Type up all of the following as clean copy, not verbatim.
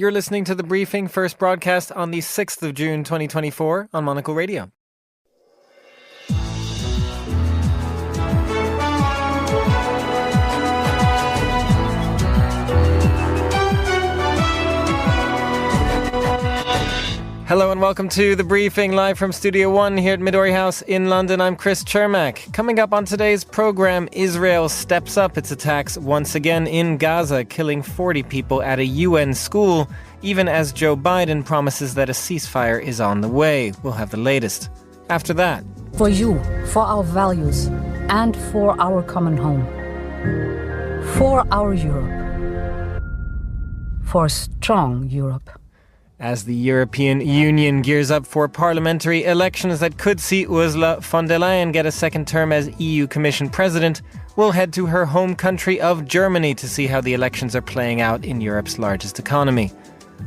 You're listening to The Briefing, first broadcast on the 6th of June 2024 on Monocle Radio. Hello and welcome to The Briefing, live from Studio 1 here at Midori House in London. I'm Chris Chermak. Coming up on today's program, Israel steps up its attacks once again in Gaza, killing 40 people at a UN school, even as Joe Biden promises that a ceasefire is on the way. We'll have the latest. After that, for you, for our values, and for our common home. For our Europe. For a strong Europe. As the European Union gears up for parliamentary elections that could see Ursula von der Leyen get a second term as EU Commission President, we'll head to her home country of Germany to see how the elections are playing out in Europe's largest economy.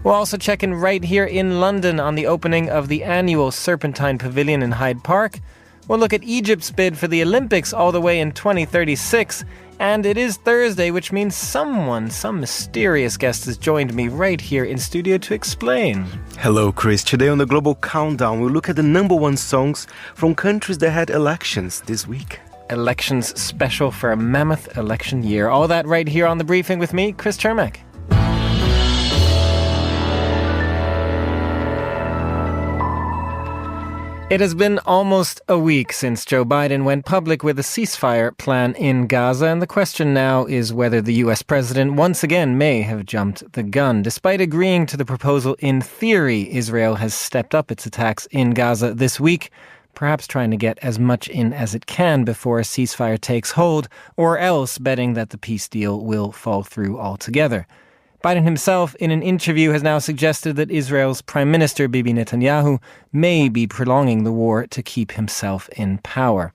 We'll also check in right here in London on the opening of the annual Serpentine Pavilion in Hyde Park. We'll look at Egypt's bid for the Olympics all the way in 2036. And it is Thursday, which means some mysterious guest has joined me right here in studio to explain. Hello, Chris. Today on the Global Countdown, we'll look at the number one songs from countries that had elections this week. Elections special for a mammoth election year. All that right here on The Briefing with me, Chris Chermak. It has been almost a week since Joe Biden went public with a ceasefire plan in Gaza, and the question now is whether the U.S. president once again may have jumped the gun. Despite agreeing to the proposal in theory, Israel has stepped up its attacks in Gaza this week, perhaps trying to get as much in as it can before a ceasefire takes hold, or else betting that the peace deal will fall through altogether. Biden himself, in an interview, has now suggested that Israel's Prime Minister, Bibi Netanyahu, may be prolonging the war to keep himself in power.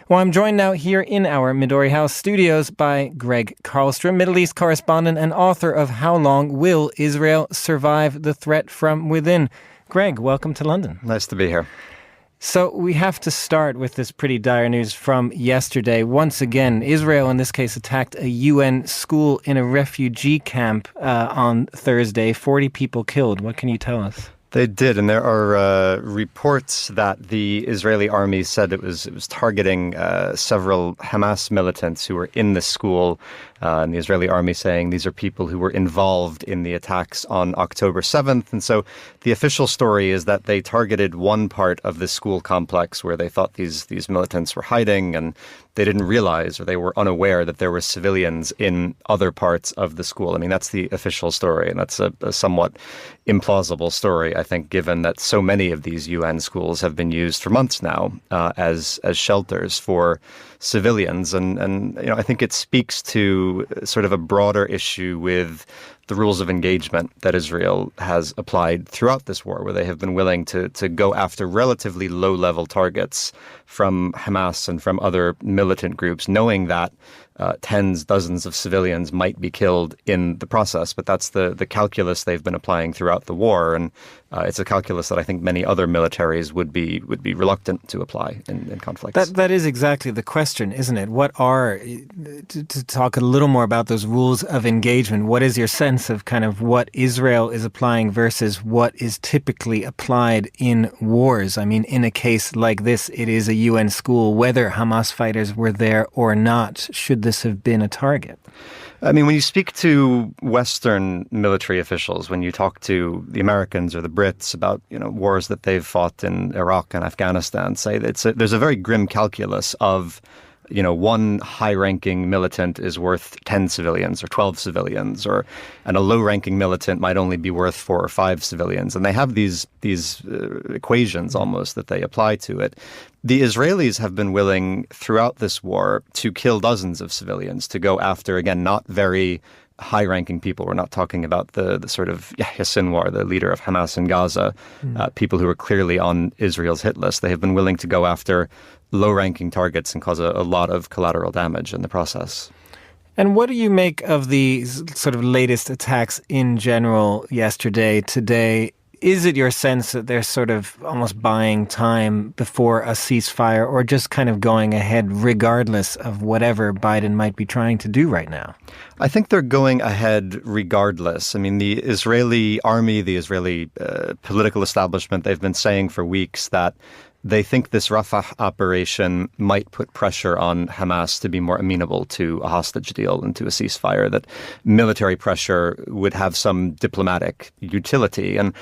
Well, I'm joined now here in our Midori House studios by Greg Karlstrom, Middle East correspondent and author of How Long Will Israel Survive the Threat from Within? Greg, welcome to London. Nice to be here. So we have to start with this pretty dire news from yesterday. Once again, Israel, in this case, attacked a UN school in a refugee camp on Thursday. 40 people killed. What can you tell us? They did, and there are reports that the Israeli army said it was targeting several Hamas militants who were in the school, and the Israeli army saying these are people who were involved in the attacks on October 7th. And so the official story is that they targeted one part of the school complex where they thought these militants were hiding, and they didn't realize or they were unaware that there were civilians in other parts of the school. I mean, that's the official story, and that's a somewhat implausible story, I think, given that so many of these UN schools have been used for months now as shelters for civilians. And you know, I think it speaks to sort of a broader issue with the rules of engagement that Israel has applied throughout this war, where they have been willing to go after relatively low-level targets from Hamas and from other militant groups, knowing that tens, dozens of civilians might be killed in the process. But that's the calculus they've been applying throughout the war, and it's a calculus that I think many other militaries would be reluctant to apply in conflicts. That is exactly the question, isn't it? What are, to talk a little more about those rules of engagement, what is your sense of kind of what Israel is applying versus what is typically applied in wars? I mean, in a case like this, it is a UN school. Whether Hamas fighters were there or not, should this have been a target? I mean, when you speak to Western military officials, when you talk to the Americans or the Brits about, you know, wars that they've fought in Iraq and Afghanistan, say that there's a very grim calculus of, you know, one high-ranking militant is worth 10 civilians or 12 civilians, and a low-ranking militant might only be worth 4 or 5 civilians. And they have these equations almost that they apply to it. The Israelis have been willing throughout this war to kill dozens of civilians, to go after, again, not very high-ranking people. We're not talking about the sort of Yahya Sinwar, the leader of Hamas in Gaza, people who are clearly on Israel's hit list. They have been willing to go after low-ranking targets and cause a lot of collateral damage in the process. And what do you make of the sort of latest attacks in general yesterday, today? Is it your sense that they're sort of almost buying time before a ceasefire, or just kind of going ahead regardless of whatever Biden might be trying to do right now? I think they're going ahead regardless. I mean, the Israeli army, the Israeli political establishment, they've been saying for weeks that they think this Rafah operation might put pressure on Hamas to be more amenable to a hostage deal and to a ceasefire, that military pressure would have some diplomatic utility. And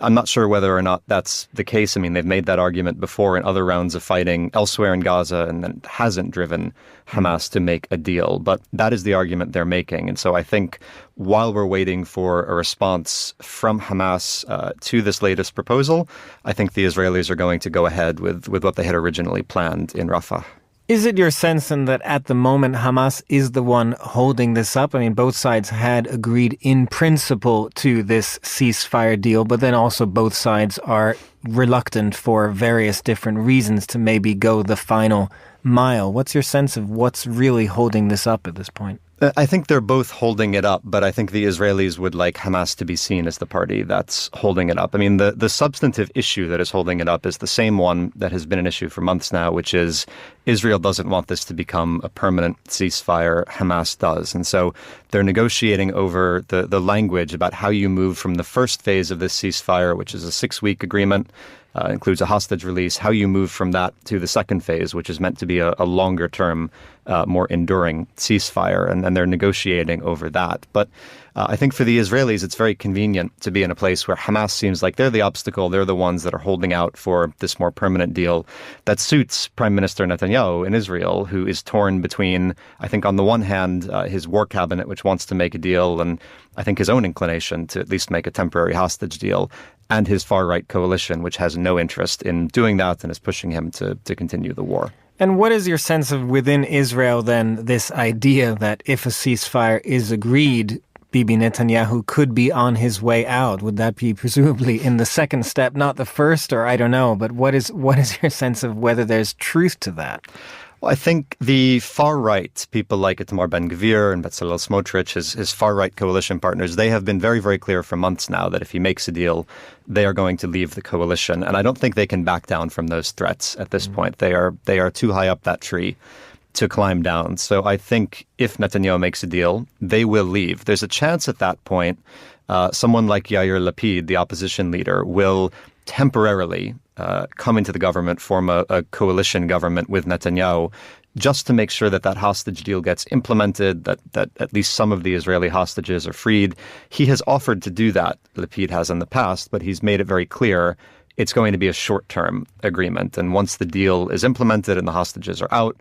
I'm not sure whether or not that's the case. I mean, they've made that argument before in other rounds of fighting elsewhere in Gaza, and then hasn't driven Hamas to make a deal. But that is the argument they're making. And so I think while we're waiting for a response from Hamas to this latest proposal, I think the Israelis are going to go ahead with what they had originally planned in Rafah. Is it your sense then that at the moment Hamas is the one holding this up? I mean, both sides had agreed in principle to this ceasefire deal, but then also both sides are reluctant for various different reasons to maybe go the final mile. What's your sense of what's really holding this up at this point? I think they're both holding it up, but I think the Israelis would like Hamas to be seen as the party that's holding it up. I mean, the substantive issue that is holding it up is the same one that has been an issue for months now, which is Israel doesn't want this to become a permanent ceasefire. Hamas does. And so they're negotiating over the language about how you move from the first phase of this ceasefire, which is a 6-week agreement, includes a hostage release, how you move from that to the second phase, which is meant to be a longer term, more enduring ceasefire. And they're negotiating over that. But I think for the Israelis, it's very convenient to be in a place where Hamas seems like they're the obstacle. They're the ones that are holding out for this more permanent deal that suits Prime Minister Netanyahu in Israel, who is torn between, I think, on the one hand, his war cabinet, which wants to make a deal, and I think his own inclination to at least make a temporary hostage deal, and his far-right coalition, which has no interest in doing that and is pushing him to continue the war. And what is your sense of within Israel, then, this idea that if a ceasefire is agreed, Bibi Netanyahu could be on his way out? Would that be presumably in the second step, not the first, or I don't know, but what is your sense of whether there's truth to that? Well, I think the far-right, people like Itamar Ben-Gvir and Bezalel Smotrich, his far-right coalition partners, they have been very, very clear for months now that if he makes a deal, they are going to leave the coalition. And I don't think they can back down from those threats at this point. They are too high up that tree to climb down. So I think if Netanyahu makes a deal, they will leave. There's a chance at that point someone like Yair Lapid, the opposition leader, will temporarily come into the government, form a coalition government with Netanyahu, just to make sure that that hostage deal gets implemented, that at least some of the Israeli hostages are freed. He has offered to do that, Lapid has in the past, but he's made it very clear it's going to be a short-term agreement. And once the deal is implemented and the hostages are out,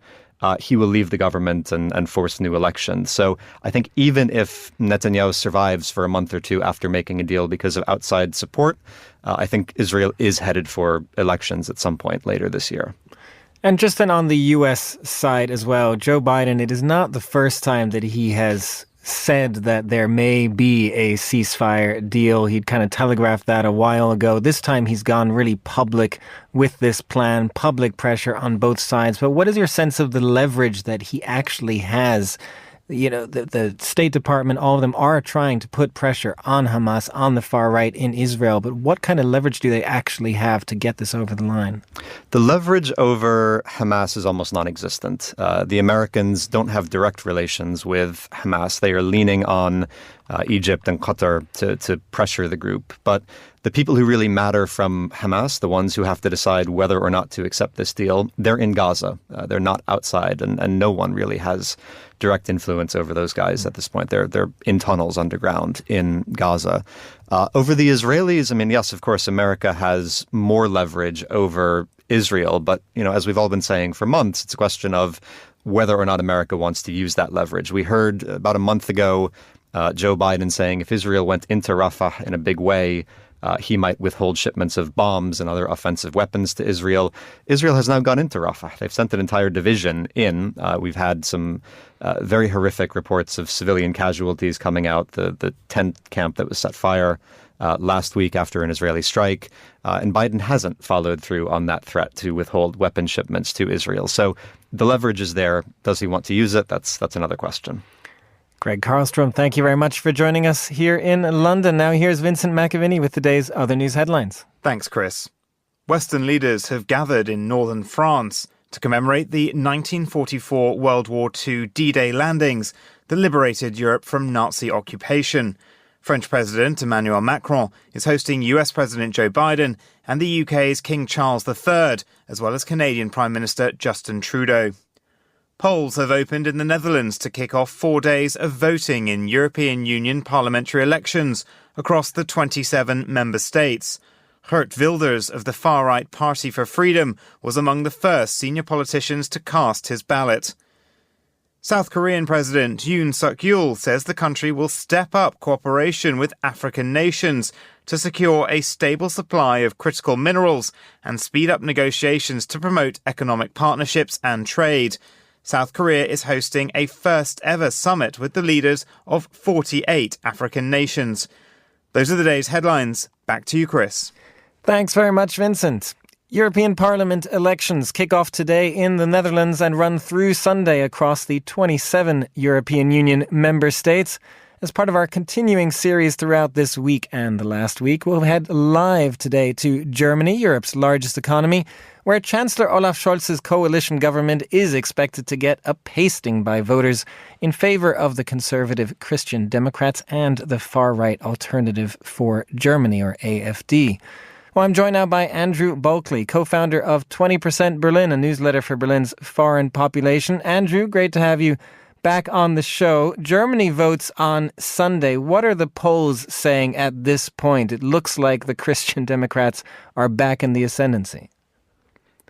he will leave the government and force new elections. So I think even if Netanyahu survives for a month or two after making a deal because of outside support, I think Israel is headed for elections at some point later this year. And just then on the U.S. side as well, Joe Biden, it is not the first time that he has said that there may be a ceasefire deal. He'd kind of telegraphed that a while ago. This time he's gone really public with this plan, public pressure on both sides. But what is your sense of the leverage that he actually has? You know, the State Department, all of them are trying to put pressure on Hamas, on the far right in Israel. But what kind of leverage do they actually have to get this over the line? The leverage over Hamas is almost non-existent. The Americans don't have direct relations with Hamas. They are leaning on Egypt and Qatar to pressure the group. But the people who really matter from Hamas, the ones who have to decide whether or not to accept this deal, they're in Gaza. They're not outside, and no one really has direct influence over those guys at this point. They're in tunnels underground in Gaza. Over the Israelis, I mean, yes, of course, America has more leverage over Israel. But, you know, as we've all been saying for months, it's a question of whether or not America wants to use that leverage. We heard about a month ago Joe Biden saying if Israel went into Rafah in a big way, he might withhold shipments of bombs and other offensive weapons to Israel. Israel has now gone into Rafah. They've sent an entire division in. We've had some very horrific reports of civilian casualties coming out. The tent camp that was set fire last week after an Israeli strike. And Biden hasn't followed through on that threat to withhold weapon shipments to Israel. So the leverage is there. Does he want to use it? That's another question. Greg Carlstrom, thank you very much for joining us here in London. Now here's Vincent McAviney with today's other news headlines. Thanks, Chris. Western leaders have gathered in northern France to commemorate the 1944 World War II D-Day landings that liberated Europe from Nazi occupation. French President Emmanuel Macron is hosting US President Joe Biden and the UK's King Charles III, as well as Canadian Prime Minister Justin Trudeau. Polls have opened in the Netherlands to kick off 4 days of voting in European Union parliamentary elections across the 27 member states. Geert Wilders of the far-right Party for Freedom was among the first senior politicians to cast his ballot. South Korean President Yoon Suk-yeol says the country will step up cooperation with African nations to secure a stable supply of critical minerals and speed up negotiations to promote economic partnerships and trade. South Korea is hosting a first-ever summit with the leaders of 48 African nations. Those are the day's headlines. Back to you, Chris. Thanks very much, Vincent. European Parliament elections kick off today in the Netherlands and run through Sunday across the 27 European Union member states. As part of our continuing series throughout this week and the last week, we'll head live today to Germany, Europe's largest economy, where Chancellor Olaf Scholz's coalition government is expected to get a pasting by voters in favor of the conservative Christian Democrats and the far-right Alternative for Germany, or AfD. Well, I'm joined now by Andrew Bulkley, co-founder of 20% Berlin, a newsletter for Berlin's foreign population. Andrew, great to have you back on the show. Germany votes on Sunday. What are the polls saying at this point? It looks like the Christian Democrats are back in the ascendancy.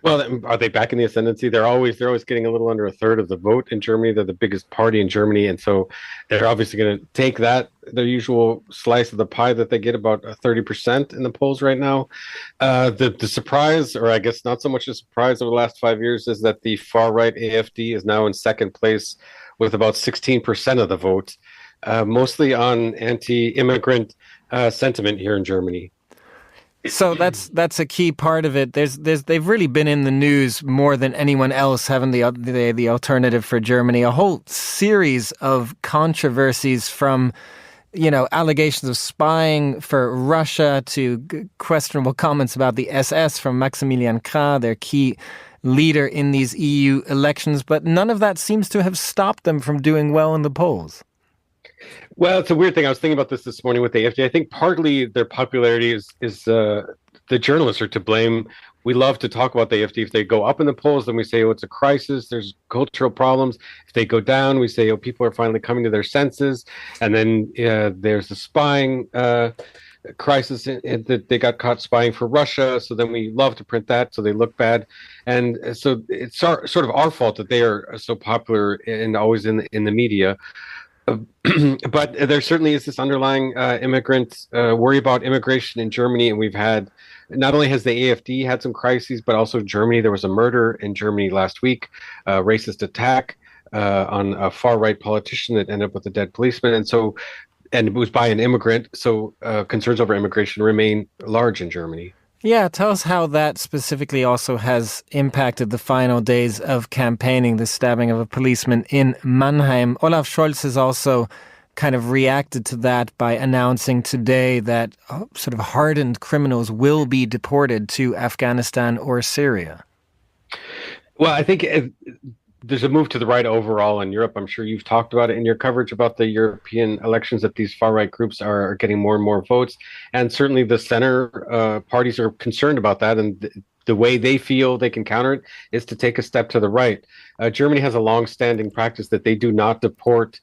Well, are they back in the ascendancy? They're always getting a little under a third of the vote in Germany. They're the biggest party in Germany, and so they're obviously going to take that, their usual slice of the pie that they get, about 30% in the polls right now. The surprise, or I guess not so much a surprise over the last 5 years, is that the far-right AfD is now in second place with about 16% of the vote, mostly on anti-immigrant sentiment here in Germany. So that's a key part of it. They've really been in the news more than anyone else, haven't the Alternative for Germany? A whole series of controversies, from allegations of spying for Russia to questionable comments about the SS from Maximilian Krah, their key leader in these EU elections. But none of that seems to have stopped them from doing well in the polls. Well, it's a weird thing. I was thinking about this morning with the AfD. I think partly their popularity is the journalists are to blame. We love to talk about the AfD. If they go up in the polls, then we say, oh, it's a crisis. There's cultural problems. If they go down, we say, oh, people are finally coming to their senses. And then there's the spying crisis that they got caught spying for Russia. So then we love to print that, so they look bad. And so it's sort of our fault that they are so popular and always in the media. But there certainly is this underlying immigrant worry about immigration in Germany. And we've had, not only has the AfD had some crises, but also Germany. There was a murder in Germany last week, a racist attack on a far-right politician that ended up with a dead policeman. And it was by an immigrant. So concerns over immigration remain large in Germany. Yeah, tell us how that specifically also has impacted the final days of campaigning, the stabbing of a policeman in Mannheim. Olaf Scholz has also kind of reacted to that by announcing today that sort of hardened criminals will be deported to Afghanistan or Syria. Well, I think there's a move to the right overall in Europe. I'm sure you've talked about it in your coverage about the European elections, that these far-right groups are getting more and more votes. And certainly the center parties are concerned about that. And the way they feel they can counter it is to take a step to the right. Germany has a long-standing practice that they do not deport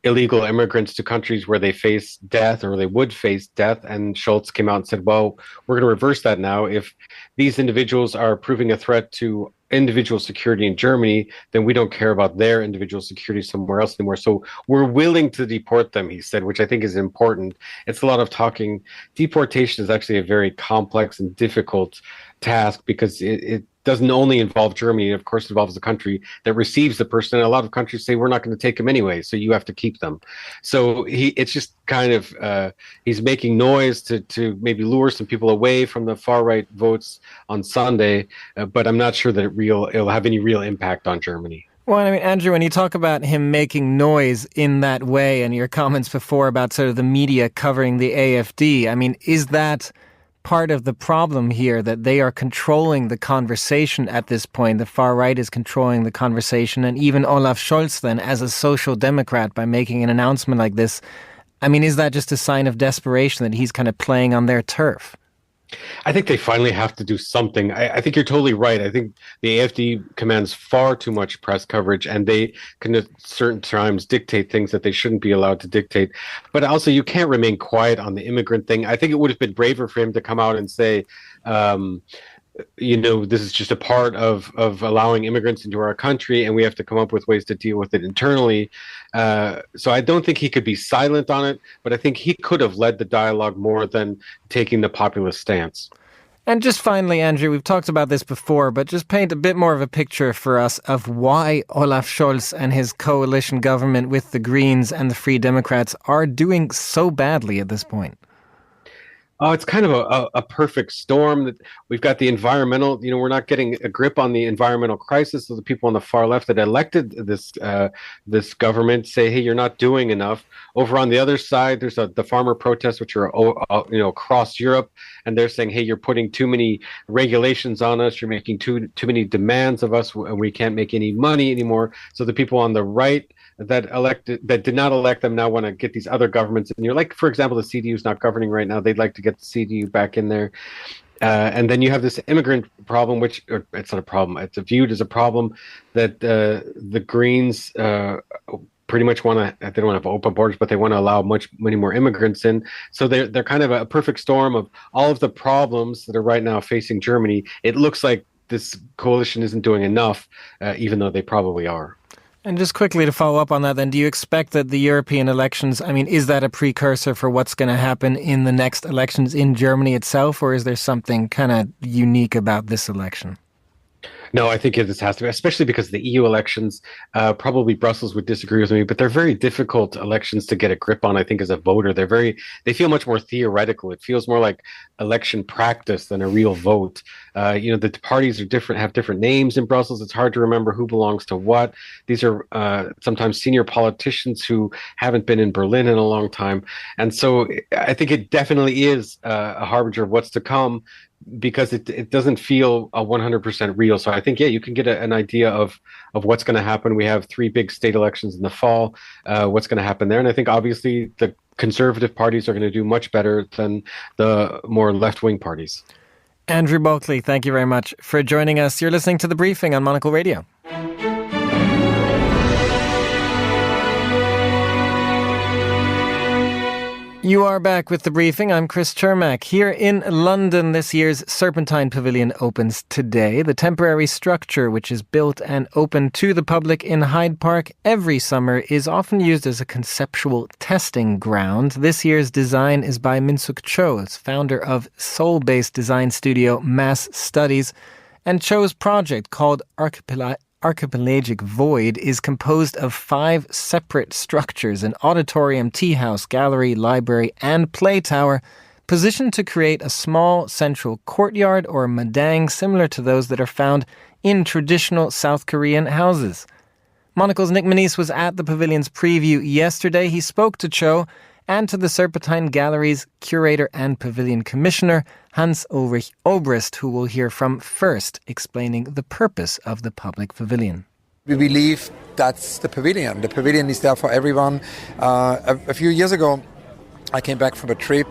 illegal immigrants to countries where they face death or they would face death. And Scholz came out and said, well, we're going to reverse that now. If these individuals are proving a threat to individual security in Germany, then we don't care about their individual security somewhere else anymore. So we're willing to deport them, he said, which I think is important. It's a lot of talking. Deportation is actually a very complex and difficult task because it doesn't only involve Germany. It, of course, involves the country that receives the person. And a lot of countries say, we're not going to take them anyway, so you have to keep them. So it's just kind of, he's making noise to maybe lure some people away from the far-right votes on Sunday, but I'm not sure that it'll have any real impact on Germany. Well, I mean, Andrew, when you talk about him making noise in that way and your comments before about sort of the media covering the AfD, I mean, is that part of the problem here, that they are controlling the conversation at this point? The far right is controlling the conversation, and even Olaf Scholz then, as a social democrat, by making an announcement like this, I mean, is that just a sign of desperation that he's kind of playing on their turf? I think they finally have to do something. I think you're totally right. I think the AfD commands far too much press coverage, and they can at certain times dictate things that they shouldn't be allowed to dictate. But also, you can't remain quiet on the immigrant thing. I think it would have been braver for him to come out and say, this is just a part of allowing immigrants into our country, and we have to come up with ways to deal with it internally. So I don't think he could be silent on it, but I think he could have led the dialogue more than taking the populist stance. And just finally, Andrew, we've talked about this before, but just paint a bit more of a picture for us of why Olaf Scholz and his coalition government with the Greens and the Free Democrats are doing so badly at this point. Oh, it's kind of a perfect storm. That we've got the environmental, we're not getting a grip on the environmental crisis. So the people on the far left that elected this government say, hey, you're not doing enough. Over on the other side, there's the farmer protests, which are across Europe, and they're saying, hey, you're putting too many regulations on us. You're making too many demands of us, and we can't make any money anymore. So the people on the right that did not elect them now want to get these other governments in. You're like, for example, the CDU is not governing right now. They'd like to get the CDU back in there. And then you have this immigrant problem, which it's not a problem. It's viewed as a problem that the Greens pretty much want to. They don't want to have open borders, but they want to allow many more immigrants in. So they're kind of a perfect storm of all of the problems that are right now facing Germany. It looks like this coalition isn't doing enough, even though they probably are. And just quickly to follow up on that then, do you expect that the European elections, I mean, is that a precursor for what's going to happen in the next elections in Germany itself, or is there something kind of unique about this election? No, I think this has to be, especially because the EU elections, probably Brussels would disagree with me, but they're very difficult elections to get a grip on, I think, as a voter. They feel much more theoretical. It feels more like election practice than a real vote. The parties are different, have different names in Brussels. It's hard to remember who belongs to what. These are sometimes senior politicians who haven't been in Berlin in a long time. And so I think it definitely is a harbinger of what's to come, because it doesn't feel 100% real. So I think, you can get an idea of what's going to happen. We have 3 big state elections in the fall, what's going to happen there. And I think obviously the conservative parties are going to do much better than the more left-wing parties. Andrew Bulkley, thank you very much for joining us. You're listening to The Briefing on Monocle Radio. You are back with The Briefing. I'm Chris Chermak. Here in London, this year's Serpentine Pavilion opens today. The temporary structure, which is built and open to the public in Hyde Park every summer, is often used as a conceptual testing ground. This year's design is by Min-Suk Cho, founder of Seoul-based design studio Mass Studies. And Cho's project, called Archipelagic Void, is composed of 5 separate structures: an auditorium, tea house, gallery, library, and play tower, positioned to create a small central courtyard or madang similar to those that are found in traditional South Korean houses. Monocle's Nick Manise was at the pavilion's preview yesterday. He spoke to Cho and to the Serpentine Gallery's curator and pavilion commissioner, Hans Ulrich Obrist, who we'll hear from first, explaining the purpose of the public pavilion. We believe that's the pavilion. The pavilion is there for everyone. A few years ago, I came back from a trip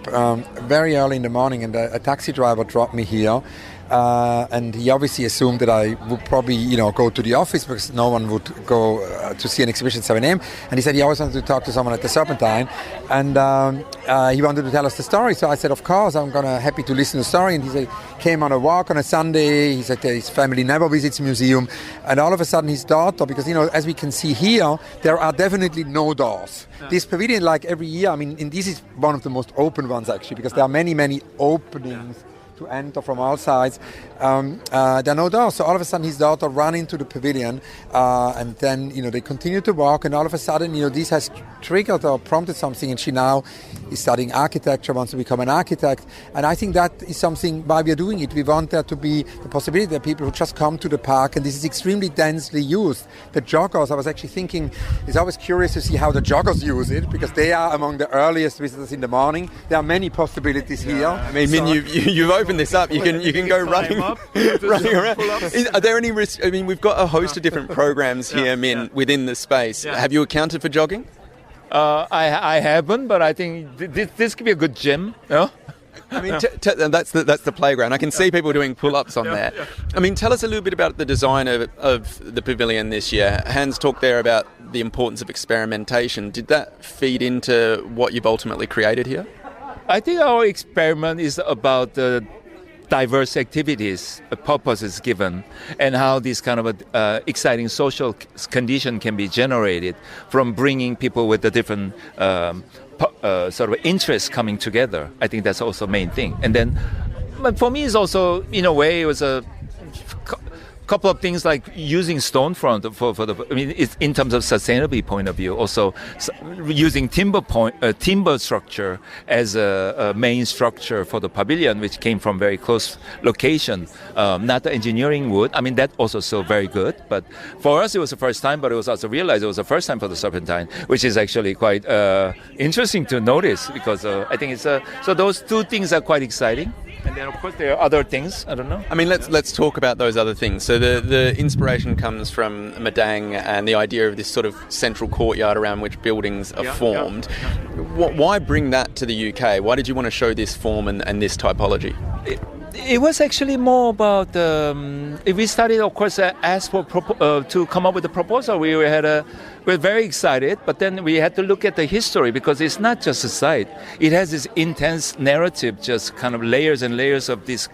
very early in the morning, and a taxi driver dropped me here. And he obviously assumed that I would probably, go to the office, because no one would go to see an exhibition at 7 a.m. And he said he always wanted to talk to someone at the Serpentine, and he wanted to tell us the story. So I said, of course, I'm happy to listen to the story. And he said, came on a walk on a Sunday. He said his family never visits museum. And all of a sudden his daughter, because, as we can see here, there are definitely no doors. Yeah. This pavilion, like every year, and this is one of the most open ones, actually, because there are many, many openings to enter from all sides. There are no doors. So all of a sudden his daughter ran into the pavilion, and then, they continue to walk, and all of a sudden, this has triggered or prompted something, and she now is studying architecture, wants to become an architect. And I think that is something why we are doing it. We want there to be the possibility that people who just come to the park, and this is extremely densely used. The joggers, I was actually thinking, it's always curious to see how the joggers use it, because they are among the earliest visitors in the morning. There are many possibilities here. I mean, you've opened this up. You can go running around. Are there any risks? I mean, we've got a host of different programs here, within the space. Yeah. Have you accounted for jogging? I haven't, but I think this could be a good gym. Yeah? I mean, that's the playground. I can see people doing pull-ups on there. Yeah. I mean, tell us a little bit about the design of the pavilion this year. Hans talked there about the importance of experimentation. Did that feed into what you've ultimately created here? I think our experiment is about the diverse activities, a purpose is given, and how this kind of exciting social condition can be generated from bringing people with the different sort of interests coming together. I think that's also the main thing. And then, but for me, it's also, in a way, it was a couple of things like using stone front for the. I mean, it's in terms of sustainability point of view. Also, using timber structure as a main structure for the pavilion, which came from very close location. Not the engineering wood. I mean, that also so very good. But for us, it was the first time. But it was also realized it was the first time for the Serpentine, which is actually quite interesting to notice, because I think it's so those two things are quite exciting. And then, of course, there are other things. I don't know. I mean, let's talk about those other things. So the inspiration comes from Madang and the idea of this sort of central courtyard around which buildings are formed. Yeah. Why bring that to the UK? Why did you want to show this form and this typology? It was actually more about we started, of course, asked for to come up with a proposal. We were very excited, but then we had to look at the history, because it's not just a site. It has this intense narrative, just kind of layers and layers of this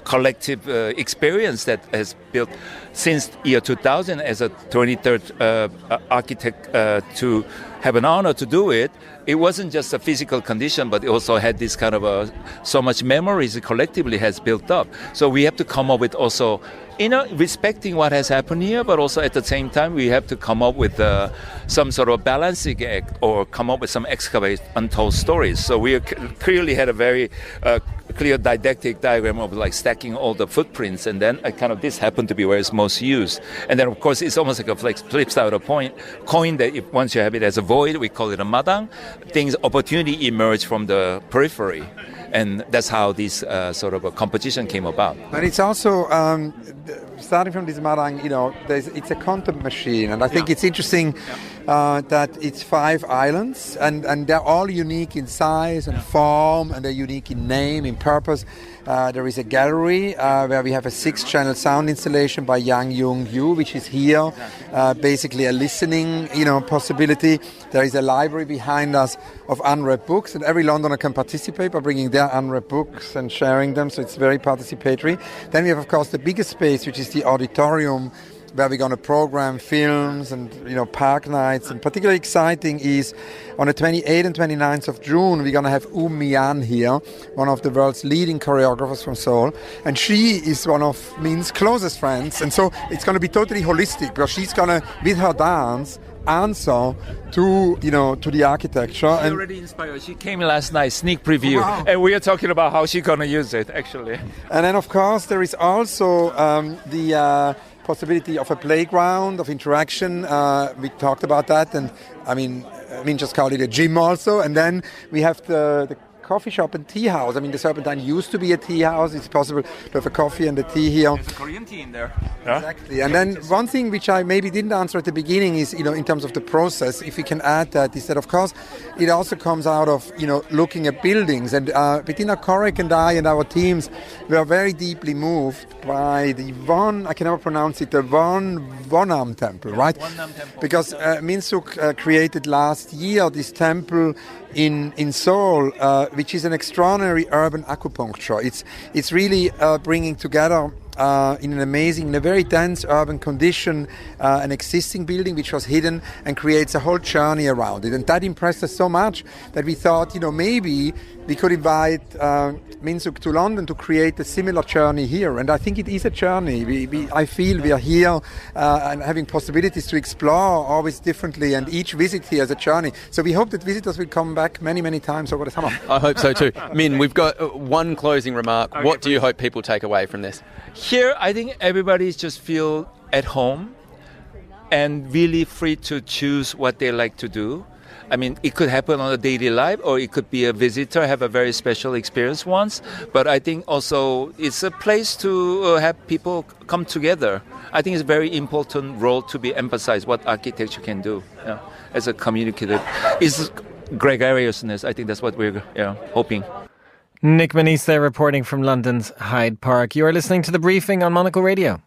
collective experience that has built since year 2000 as a 23rd architect to have an honor to do it. It wasn't just a physical condition, but it also had this kind of so much memories it collectively has built up. So we have to come up with also, respecting what has happened here, but also at the same time we have to come up with some sort of balancing act, or come up with some excavate untold stories. So we clearly had a very clear didactic diagram of like stacking all the footprints, and then this happened to be where it's most used. And then, of course, it's almost like a flip side of a coin that if once you have it as a void, we call it a madang. Opportunity emerge from the periphery. And that's how this sort of a competition came about. But it's also, starting from this madang, it's a content machine. And I think it's interesting that it's 5 islands, and they're all unique in size and form, and they're unique in name, in purpose. There is a gallery where we have a 6-channel sound installation by Yang Yung Yu, which is here, basically a listening, possibility. There is a library behind us of unread books, and every Londoner can participate by bringing their unread books and sharing them, so it's very participatory. Then we have, of course, the biggest space, which is the auditorium, where we're going to program films and park nights. And particularly exciting is on the 28th and 29th of June, we're going to have Mian here, one of the world's leading choreographers from Seoul, and she is one of Min's closest friends. And so it's going to be totally holistic, because she's going to, with her dance, answer to the architecture. She already inspired. She came last night, sneak preview, and we are talking about how she's going to use it actually. And then, of course, there is also the possibility of a playground, of interaction. We talked about that, and I mean just call it a gym also. And then we have the coffee shop and tea house. I mean, the Serpentine used to be a tea house. It's possible to have a coffee and a tea here. There's a Korean tea in there. Exactly. And then one thing which I maybe didn't answer at the beginning is, in terms of the process, if we can add that, is that, of course, it also comes out of, looking at buildings. And Bettina Korek and I and our teams were very deeply moved by the I can never pronounce it, the Wonam temple, right? Wonam temple. Because Minsuk created last year this temple in Seoul, which is an extraordinary urban acupuncture. It's really bringing together in a very dense urban condition, an existing building which was hidden, and creates a whole journey around it. And that impressed us so much that we thought, maybe we could invite Minsuk to London to create a similar journey here. And I think it is a journey. I feel we are here and having possibilities to explore always differently, and each visit here is a journey. So we hope that visitors will come back many, many times over the summer. I hope so too. Min, we've got one closing remark. Okay, what do you hope people take away from this? Here, I think everybody just feel at home and really free to choose what they like to do. I mean, it could happen on a daily life, or it could be a visitor, have a very special experience once. But I think also it's a place to have people come together. I think it's a very important role to be emphasized, what architecture can do as a communicative. It's gregariousness. I think that's what we're hoping. Nick Manise there reporting from London's Hyde Park. You are listening to The Briefing on Monocle Radio.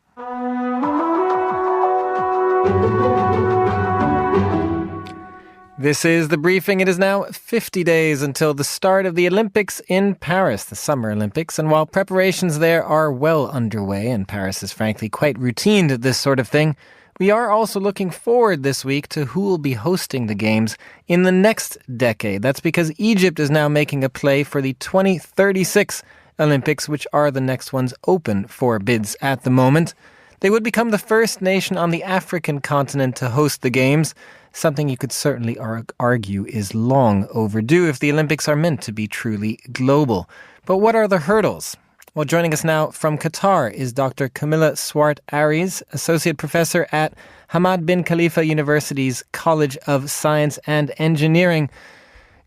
This is The Briefing. It is now 50 days until the start of the Olympics in Paris, the Summer Olympics. And while preparations there are well underway, and Paris is frankly quite routine to this sort of thing, we are also looking forward this week to who will be hosting the Games in the next decade. That's because Egypt is now making a play for the 2036 Olympics, which are the next ones open for bids at the moment. They would become the first nation on the African continent to host the Games, something you could certainly argue is long overdue if the Olympics are meant to be truly global. But what are the hurdles? Well, joining us now from Qatar is Dr. Camilla Swart-Aries, Associate Professor at Hamad bin Khalifa University's College of Science and Engineering.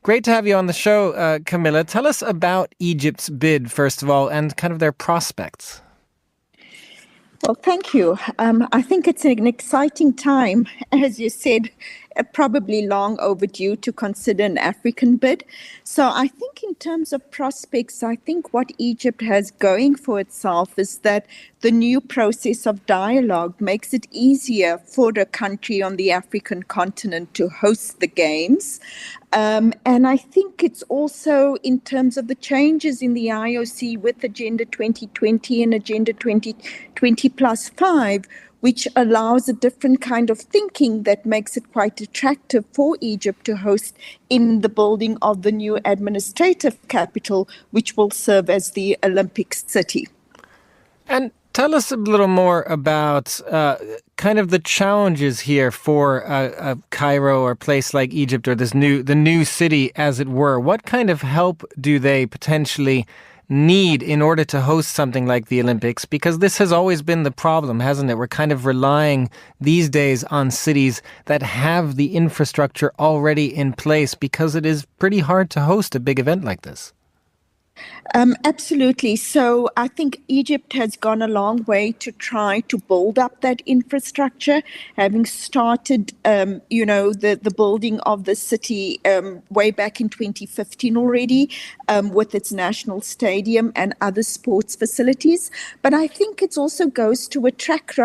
Great to have you on the show, Camilla. Tell us about Egypt's bid, first of all, and kind of their prospects. Well, thank you. I think it's an exciting time, as you said, probably long overdue to consider an African bid. So I think in terms of prospects, I think what Egypt has going for itself is that the new process of dialogue makes it easier for a country on the African continent to host the Games. And I think it's also in terms of the changes in the IOC with Agenda 2020 and Agenda 2020+5, which allows a different kind of thinking that makes it quite attractive for Egypt to host in the building of the new administrative capital, which will serve as the Olympic city. And tell us a little more about kind of the challenges here for Cairo or a place like Egypt, or the new city, as it were. What kind of help do they potentially need in order to host something like the Olympics? Because this has always been the problem, hasn't it? We're kind of relying these days on cities that have the infrastructure already in place, because it is pretty hard to host a big event like this. Absolutely. So I think Egypt has gone a long way to try to build up that infrastructure, having started, the building of the city way back in 2015 already, with its national stadium and other sports facilities. But I think it also goes to a track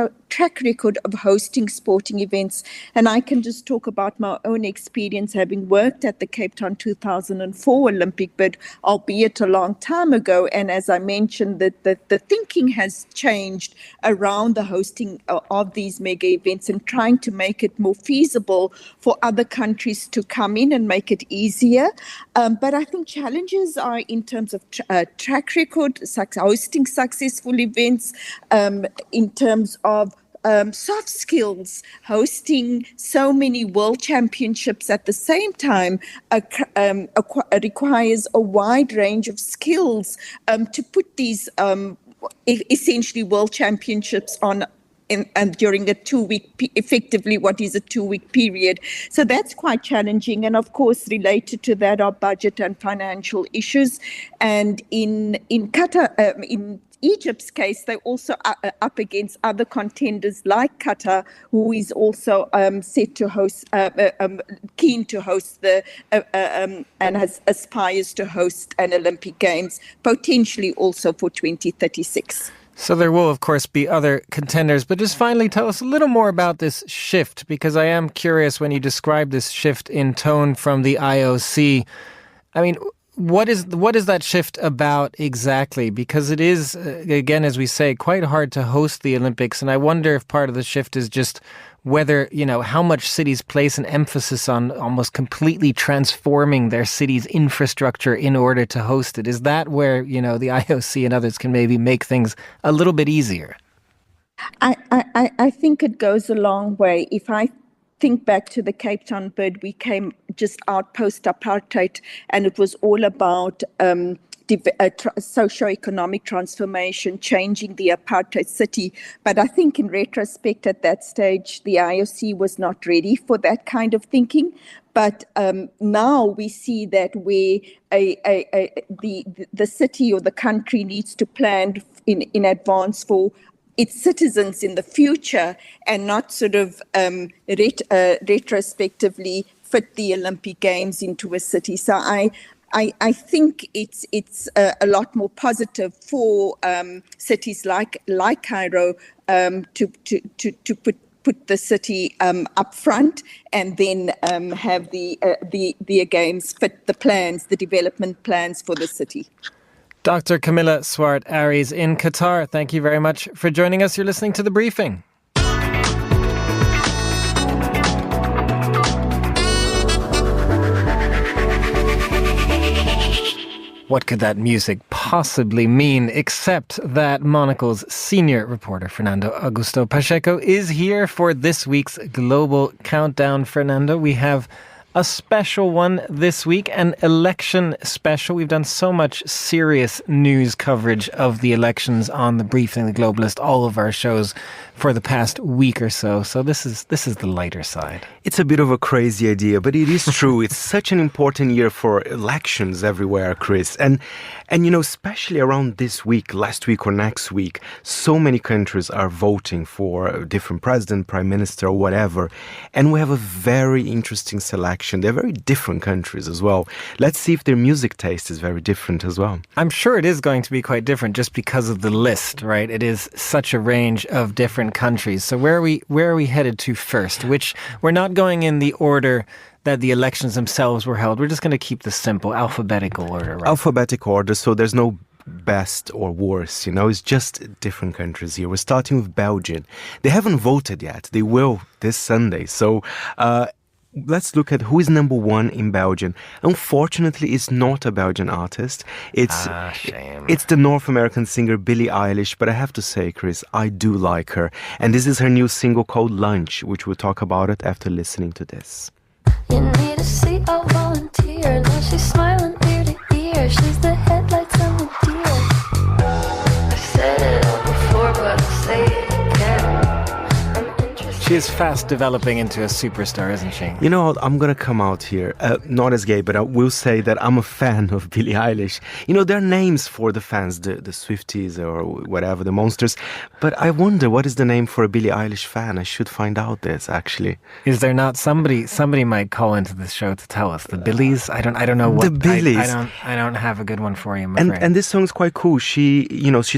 record of hosting sporting events. And I can just talk about my own experience having worked at the Cape Town 2004 Olympic bid, albeit a long time ago. And as I mentioned, the thinking has changed around the hosting of these mega events and trying to make it more feasible for other countries to come in and make it easier. But I think challenges are in terms of track record, hosting successful events, in terms of soft skills. Hosting so many world championships at the same time requires a wide range of skills to put these essentially world championships on and during a 2-week, effectively what is a 2-week period. So that's quite challenging. And of course, related to that are budget and financial issues. And in Qatar, in Egypt's case, they're also up against other contenders like Qatar, who is also set to host, keen to host and aspires to host an Olympic Games, potentially also for 2036. So there will, of course, be other contenders. But just finally, tell us a little more about this shift, because I am curious when you describe this shift in tone from the IOC. I mean, what is that shift about exactly? Because it is, again, as we say, quite hard to host the Olympics. And I wonder if part of the shift is just whether, how much cities place an emphasis on almost completely transforming their city's infrastructure in order to host it. Is that where, the IOC and others can maybe make things a little bit easier? I think it goes a long way. If I think back to the Cape Town bid, we came just out post-apartheid, and it was all about socio-economic transformation, changing the apartheid city. But I think in retrospect at that stage, the IOC was not ready for that kind of thinking. But now we see that where the city or the country needs to plan in advance for its citizens in the future, and not sort of retrospectively fit the Olympic Games into a city. So I think it's a lot more positive for cities like Cairo to put the city up front, and then have the games fit the plans, the development plans for the city. Dr. Camilla Swart-Aries in Qatar, thank you very much for joining us. You're listening to The Briefing. What could that music possibly mean, except that Monocle's senior reporter, Fernando Augusto Pacheco, is here for this week's Global Countdown. Fernando, we have a special one this week, an election special. We've done so much serious news coverage of the elections on The Briefing, The Globalist, all of our shows for the past week or so. So this is the lighter side. It's a bit of a crazy idea, but it is true. It's such an important year for elections everywhere, Chris. And especially around this week, last week or next week, so many countries are voting for a different president, prime minister, or whatever. And we have a very interesting selection. They're very different countries as well. Let's see if their music taste is very different as well. I'm sure it is going to be quite different just because of the list, right? It is such a range of different countries. So where are we headed to first? Which we're not going in the order that the elections themselves were held. We're just going to keep this simple, alphabetical order, right? Alphabetical order, so there's no best or worst, it's just different countries here. We're starting with Belgium. They haven't voted yet. They will this Sunday. So let's look at who is number one in Belgium. Unfortunately, it's not a Belgian artist. Shame. It's the North American singer Billie Eilish, but I have to say, Chris, I do like her. And this is her new single called Lunch, which we'll talk about it after listening to this. You need a seat, I'll volunteer. Now she's smiling ear to ear. She's the headlights on the deer. I said it all before, but I'll say it again. She is fast developing into a superstar, isn't she? You know what? I'm going to come out here, not as gay, but I will say that I'm a fan of Billie Eilish. There are names for the fans, the Swifties or whatever, the monsters. But I wonder, what is the name for a Billie Eilish fan? I should find out this, actually. Is there not somebody might call into this show to tell us? The Billies? I don't know what. The Billies. I don't have a good one for you, I'm afraid. And this song's quite cool. She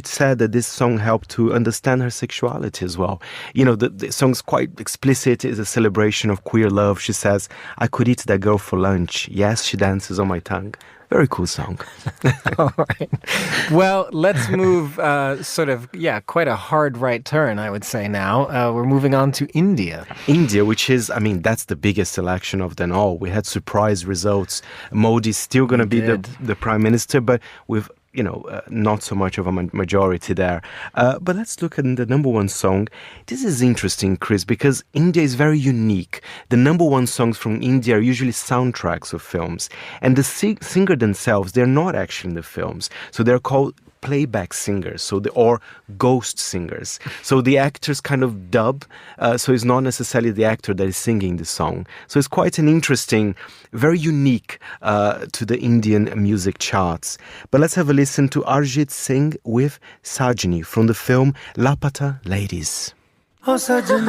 said that this song helped to understand her sexuality as well. The song's quite explicit. It's a celebration of queer love. She says, I could eat that girl for lunch. Yes, she dances on my tongue. Very cool song. All right. Well, let's move quite a hard right turn, I would say now. We're moving on to India. India, which is, that's the biggest election of them all. We had surprise results. Modi's still going to be the prime minister, but with not so much of a majority there. But let's look at the number one song. This is interesting, Chris, because India is very unique. The number one songs from India are usually soundtracks of films. And the singer themselves, they're not actually in the films. So they're called playback singers, or ghost singers. So the actors kind of dub, so it's not necessarily the actor that is singing the song. So it's quite an interesting, very unique to the Indian music charts. But let's have a listen to Arijit Singh with Sajni from the film Lapata Ladies. Oh Sajni re,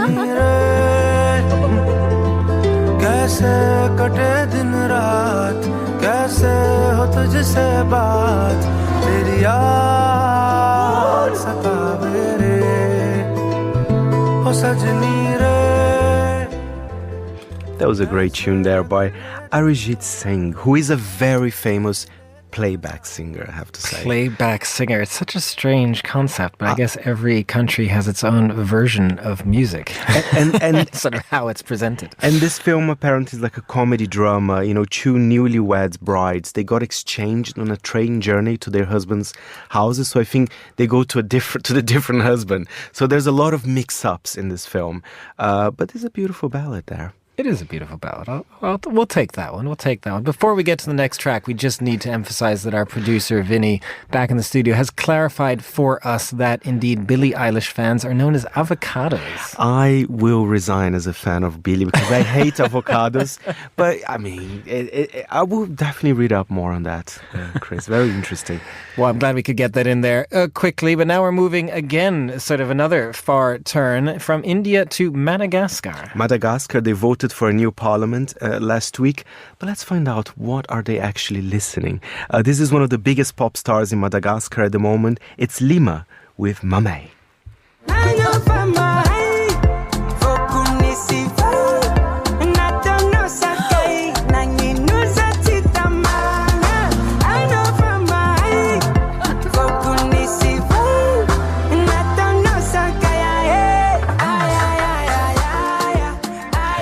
kaise kate din raat, kaise ho tujhse baat, teri yaad sataave re, oh Sajni re. That was a great tune there by Arijit Singh, who is a very famous playback singer, I have to say. Playback singer. It's such a strange concept, but I guess every country has its own version of music. And sort of how it's presented. And this film apparently is like a comedy drama. You know, two newlyweds brides, they got exchanged on a train journey to their husbands' houses. So I think they go to the different husband. So there's a lot of mix-ups in this film. But there's a beautiful ballad there. It is a beautiful ballad. We'll take that one. We'll take that one. Before we get to the next track, we just need to emphasize that our producer, Vinny, back in the studio, has clarified for us that indeed Billie Eilish fans are known as avocados. I will resign as a fan of Billie because I hate avocados. But, I mean, I will definitely read up more on that, Chris. Very interesting. Well, I'm glad we could get that in there quickly. But now we're moving again, sort of another far turn, from India to Madagascar. Madagascar, they voted for a new parliament last week, but let's find out what are they actually listening. This is one of the biggest pop stars in Madagascar at the moment. It's Lima with Mamei.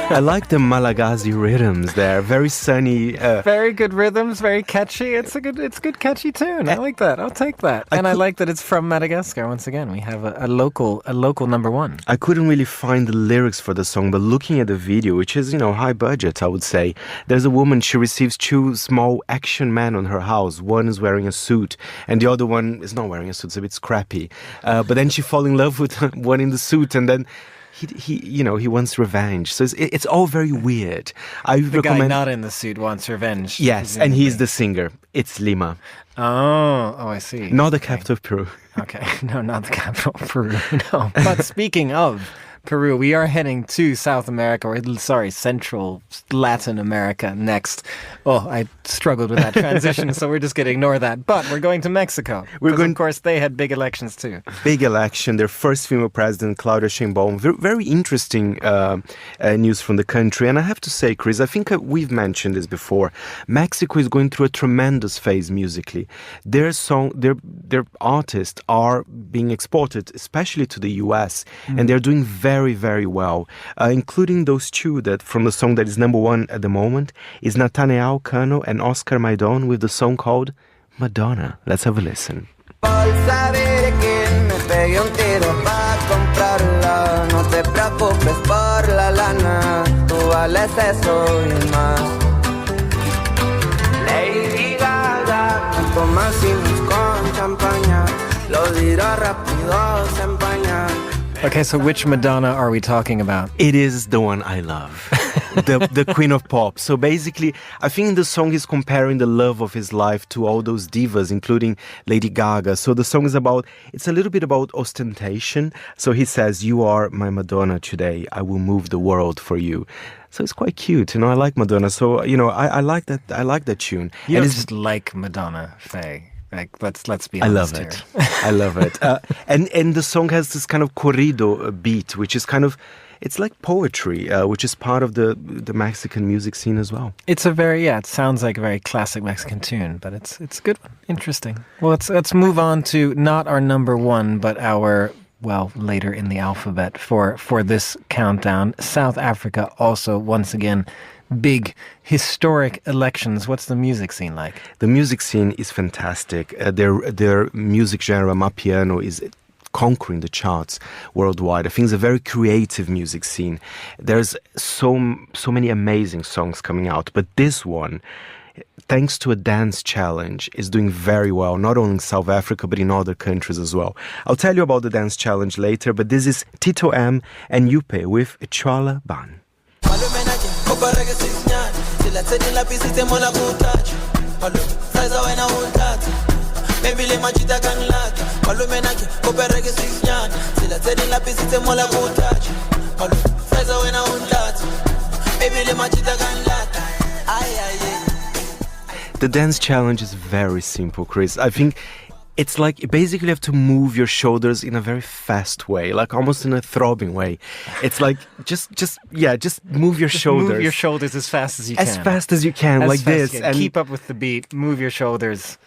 I like the Malagasy rhythms there. Very sunny. Very good rhythms, very catchy. It's a good catchy tune. I like that. I'll take that. I like that it's from Madagascar. Once again, we have a local number one. I couldn't really find the lyrics for the song, but looking at the video, which is, high budget, I would say, there's a woman, she receives two small action men on her house. One is wearing a suit and the other one is not wearing a suit. It's a bit scrappy. But then she falls in love with one in the suit, and then he wants revenge. So it's all very weird. The guy not in the suit wants revenge. Yes, and he's the singer. It's Lima. Oh, I see. Not the capital of Peru. Okay, no, not the capital of Peru, no. But speaking of Peru, we are heading to South America, Central Latin America next. Oh, I struggled with that transition, so we're just going to ignore that. But we're going to Mexico. Of course, they had big elections too. Big election. Their first female president, Claudia Sheinbaum. Very interesting news from the country. And I have to say, Chris, I think we've mentioned this before. Mexico is going through a tremendous phase musically. Their artists are being exported, especially to the US, and they're doing very, very well, including those two that from the song that is number one at the moment is Natanael Cano and Oscar Maidon with the song called Madonna. Let's have a listen. Lady Gaga, tomamos con champaña, lo dirá rápido se empaña. Okay, so which Madonna are we talking about? It is the one I love, the Queen of Pop. So basically, I think the song is comparing the love of his life to all those divas, including Lady Gaga. So the song is it's a little bit about ostentation. So he says, "You are my Madonna today. I will move the world for you." So it's quite cute. I like Madonna. So, I like that. I like that tune. You don't just like Madonna, Faye. Like, let's be honest here. I love it. And the song has this kind of corrido beat, which is it's like poetry, which is part of the Mexican music scene as well. It's it sounds like a very classic Mexican tune, but it's a good one. Interesting. Well, let's move on to not our number one, but our, later in the alphabet for this countdown. South Africa also, once again, big historic elections. What's the music scene like? The music scene is fantastic. Their music genre, Mapiano, is conquering the charts worldwide. I think it's a very creative music scene. There's so many amazing songs coming out, but this one, thanks to a dance challenge, is doing very well, not only in South Africa, but in other countries as well. I'll tell you about the dance challenge later, but this is Tito M and Yupe with Chwala Ban. The dance challenge is very simple, Chris. I think it's like basically you have to move your shoulders in a very fast way, like almost in a throbbing way. It's like just move your shoulders. Move your shoulders as fast as you can. As fast as you can, like this. And keep up with the beat. Move your shoulders.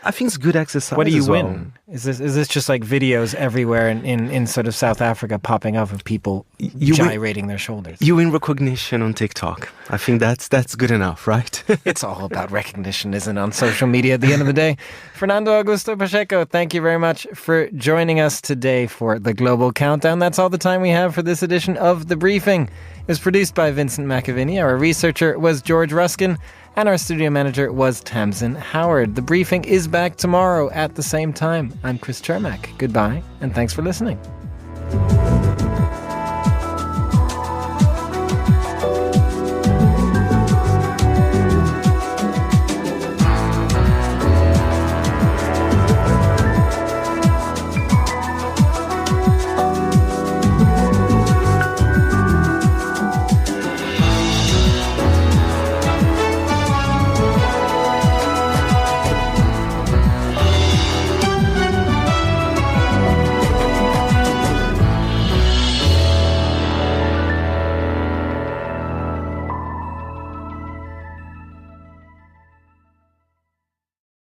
I think it's good exercise. What do you as well. win? Is this just like videos everywhere in sort of South Africa popping up of people gyrating their shoulders? You win recognition on TikTok. I think that's good enough, right? It's all about recognition, isn't it, on social media at the end of the day? Fernando Augusto Pacheco, thank you very much for joining us today for the Global Countdown. That's all the time we have for this edition of The Briefing. It was produced by Vincent McAvinney. Our researcher was George Ruskin. And our studio manager was Tamsin Howard. The Briefing is back tomorrow at the same time. I'm Chris Chermak. Goodbye, and thanks for listening.